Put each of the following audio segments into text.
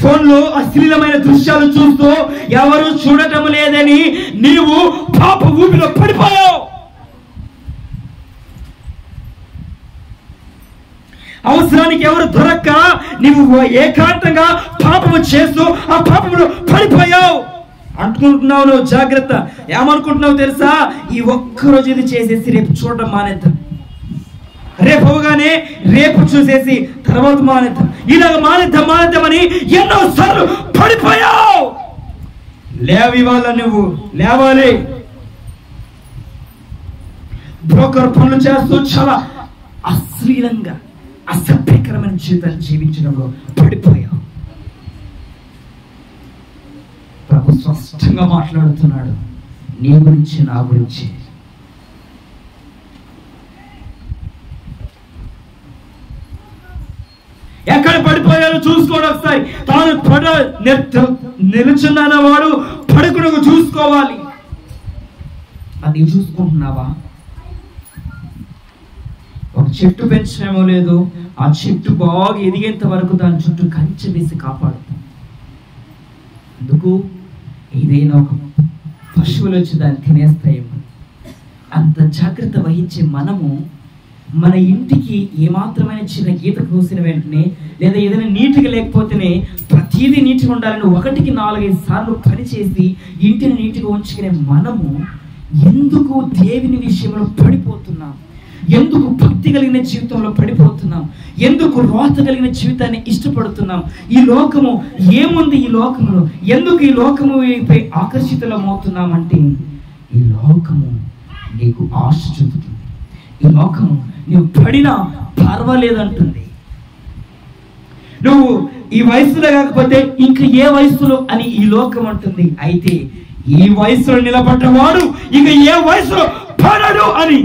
ఫోన్లో అశ్లీలమైన దృశ్యాలు చూస్తూ ఎవరు చూడటం లేదని నీవు పాప ఊపిలో పడిపోయావు. అవసరానికి ఎవరు దొరక్క నీవు ఏకాంతంగా పాపము చేస్తూ ఆ పాపములో పడిపోయావు. అనుకుంటున్నావు నువ్వు, జాగ్రత్త. ఏమనుకుంటున్నావు తెలుసా? ఈ ఒక్కరోజు ఇది చేసేసి రేపు చూడడం మానేద్దాం, రేపు అవగానే రేపు చూసేసి తర్వాత మానేద్దాం, ఇలాగ మానేద్దామని ఎన్నోసార్లు పడిపోయావు. లేవివాళ్ళ నువ్వు లేవాలి. బ్రోకర్ పనులు చేస్తూ చాలా అశ్లీలంగా అసభ్యకరమైన జీవితాన్ని జీవించడంలో పడిపోయావు. ప్రభు స్పష్టంగా మాట్లాడుతున్నాడు నీ గురించి, నా గురించి. ఎక్కడ పడిపోయారో చూసుకోవడం ఒకసారి. తాను నిలుచున్న వాడు పడుకునకు చూసుకోవాలి. అది చూసుకుంటున్నావా? ఒక చెట్టు పెంచడమో లేదు, ఆ చెట్టు బాగా ఎదిగేంత వరకు దాని చుట్టూ కంచె వేసి కాపాడుతాం. అందుకు ఏదైనా ఒక పశువులు వచ్చి దాన్ని తినేస్తాయేమో అంత జాగ్రత్త వహించే మనము మన ఇంటికి ఏమాత్రమైన చిన్న గీత కోసిన వెంటనే, లేదా ఏదైనా నీట్గా లేకపోతేనే ప్రతిదీ నీట్గా ఉండాలని 1-4-5 సార్లు పనిచేసి ఇంటిని నీట్గా ఉంచుకునే మనము ఎందుకు దేవుని విషయంలో పడిపోతున్నాం? ఎందుకు భక్తి కలిగిన జీవితంలో పడిపోతున్నాం? ఎందుకు రోత కలిగిన జీవితాన్ని ఇష్టపడుతున్నాం? ఈ లోకము ఏముంది? ఈ లోకములో ఎందుకు ఈ లోకము వైపై ఆకర్షితులమవుతున్నామంటే, ఈ లోకము నీకు ఆశ చూపుతుంది. ఈ లోకము నువ్వు పడినా పర్వాలేదంటుంది. నువ్వు ఈ వయసులో కాకపోతే ఇంకా ఏ వయసులో అని ఈ లోకం అంటుంది. అయితే ఈ వయసులో నిలబడ్డవాడు ఇక ఏ వయసులో పడడు అని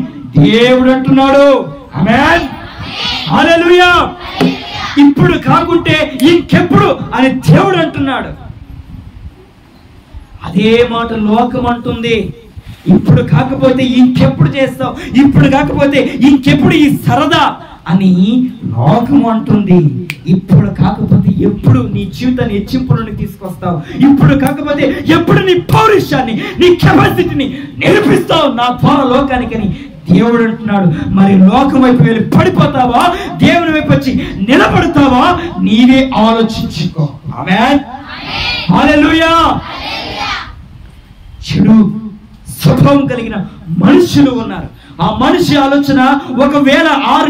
దేవుడు అంటున్నాడు. ఆమేన్, హల్లెలూయా. ఇప్పుడు కాకుంటే ఇంకెప్పుడు అని దేవుడు అంటున్నాడు. అదే మాట లోకం అంటుంది. ఇప్పుడు కాకపోతే ఇంకెప్పుడు చేస్తావు, ఇప్పుడు కాకపోతే ఇంకెప్పుడు ఈ సరదా అని లోకం అంటుంది. ఇప్పుడు కాకపోతే ఎప్పుడు నీ జీవితాన్ని హెచ్చింపులను తీసుకొస్తావు, ఇప్పుడు కాకపోతే ఎప్పుడు నీ పౌరుషాన్ని, నీ కెపాసిటీని నేర్పిస్తావు నా ద్వారా లోకానికి అని దేవుడు అంటున్నాడు. మరి లోకం వైపు వెళ్ళి పడిపోతావా, దేవుని వైపు వచ్చి నిలబడతావా? నీవే ఆలోచించుకో. ఆమేన్, హల్లెలూయా. చెడు స్వభావం కలిగిన మనుషులు ఉన్నారు. ఆ మనిషి ఆలోచన ఒకవేళ 6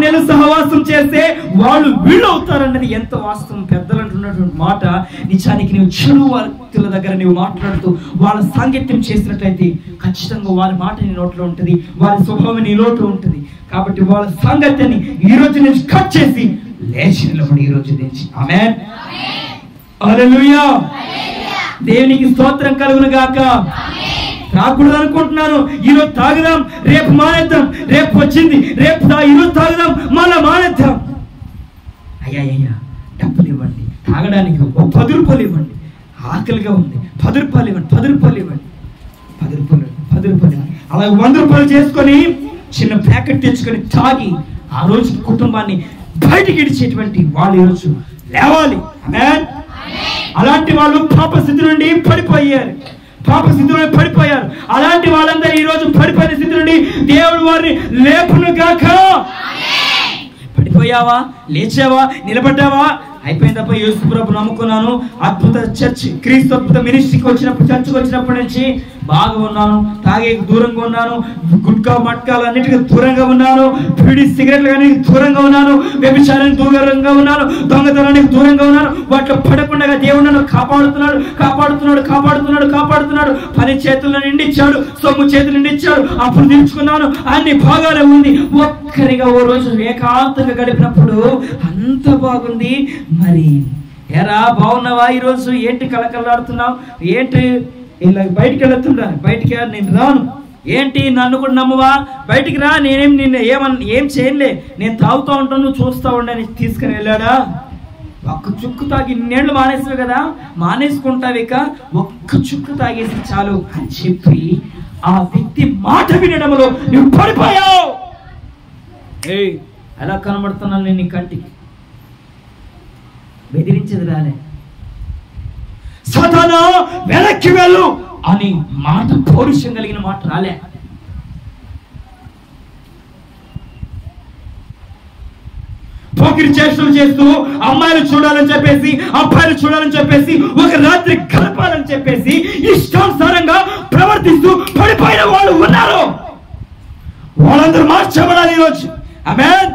నెలలు సహవాసం చేస్తే వాళ్ళు వీళ్ళు అవుతారన్నది ఎంత వాస్తవం. పెద్దలు అంటున్నటువంటి మాట నిజానికి నీవు చెడు వ్యక్తుల దగ్గర నీవు మాట్లాడుతూ వాళ్ళ సాంగత్యం చేసినట్లయితే ఖచ్చితంగా వారి మాట నీ నోట్లో ఉంటుంది, వారి స్వభావం నీ నోట్లో ఉంటుంది. కాబట్టి వాళ్ళ సాంగత్యాన్ని ఈ రోజు నుంచి కట్ చేసి లేచి నిలబడి ఈ రోజు నుంచి. ఆమేన్, హల్లెలూయా. దేవునికి స్తోత్రం కలుగును గాక. రాకూడదు అనుకుంటున్నాను, ఈరోజు తాగుదాం రేపు మానేద్దాం, రేపు వచ్చింది రేపు ఈరోజు తాగుదాం మళ్ళా మానేద్దాం. అయ్యా డబ్బులు ఇవ్వండి, తాగడానికి 10 రూపాయలు ఇవ్వండి, ఆకలిగా ఉంది 10 రూపాయలు ఇవ్వండి, 10 రూపాయలు ఇవ్వండి, 10 రూపాయలు అలా 100 రూపాయలు చేసుకొని చిన్న ప్యాకెట్ తెచ్చుకొని తాగి ఆ రోజు కుటుంబాన్ని బయటికి ఇడిచేటువంటి వాళ్ళు ఈరోజు లేవాలి. ఆమేన్. అలాంటి వాళ్ళు పాప స్థితి నుండి పడిపోయారు. అలాంటి వాళ్ళందరూ ఈ రోజు పడిపోయిన స్థితి నుండి దేవుడు వారిని లేపును గాక. పడిపోయావా, లేచావా, నిలబడ్డావా? అయిపోయింది తప్ప యేసు ప్రభువును నమ్ముకున్నాను, అద్భుత చర్చ్ క్రీస్తు అద్భుత మినిస్ట్రీకి వచ్చినప్పుడు, చర్చ్కి వచ్చినప్పటి నుంచి బాగా ఉన్నాను, తాగే దూరంగా ఉన్నాను, గుట్కా మట్కాలు అన్నిటికీ దూరంగా ఉన్నాను, బీడీ సిగరెట్లు కానీ దూరంగా ఉన్నాను, వ్యభిచారానికి దూరంగా ఉన్నాను, దొంగతనానికి దూరంగా ఉన్నాను. వాటిలో పడకుండా దేవుడు నన్ను కాపాడుతున్నాడు. పని చేతుల్లో నిండిచ్చాడు, సొమ్ము చేతులు నిండిచ్చాడు, అప్పుడు తీర్చుకున్నాను, అన్ని బాగానే ఉంది. ఒక్కరిగా ఓ రోజు ఏకాంతంగా గడిపినప్పుడు అంత బాగుంది. మరి ఎరా బాగున్నావా? ఈరోజు ఏంటి కళకళలాడుతున్నావు? ఏంటి ఇలా బయటికి వెళ్తున్నాను? బయటికి నేను రాను. ఏంటి నన్ను కూడా నమ్మవా? బయటికి రా, నిన్ను ఏం చేయలే, నేను తాగుతూ ఉంటాను, నువ్వు చూస్తూ ఉండని తీసుకుని వెళ్ళాడా? ఒక్క చుక్కు తాగి నీళ్లు మానేసావు కదా, మానేసుకుంటావు, ఇక ఒక్క చుక్కు తాగేసి చాలు అని చెప్పి ఆ వ్యక్తి మాట వినడంలో నువ్వు పడిపోయావు. ఎలా కనబడుతున్నాను నేను నీ కంటికి? బెదిరించేది రాలే. సాతానా వెనక్కి వెళ్ళు అని మాట, పౌరుషం కలిగిన మాట రాలే. పోకిరి చేష్టలు చేస్తూ అమ్మాయిలు చూడాలని చెప్పేసి, అబ్బాయిలు చూడాలని చెప్పేసి, ఒక రాత్రి గడపాలని చెప్పేసి ఇష్టానుసారంగా ప్రవర్తిస్తూ పడిపోయిన వాళ్ళు ఉన్నారు. వాళ్ళందరూ మార్చబడాలి ఈరోజు. ఆమేన్.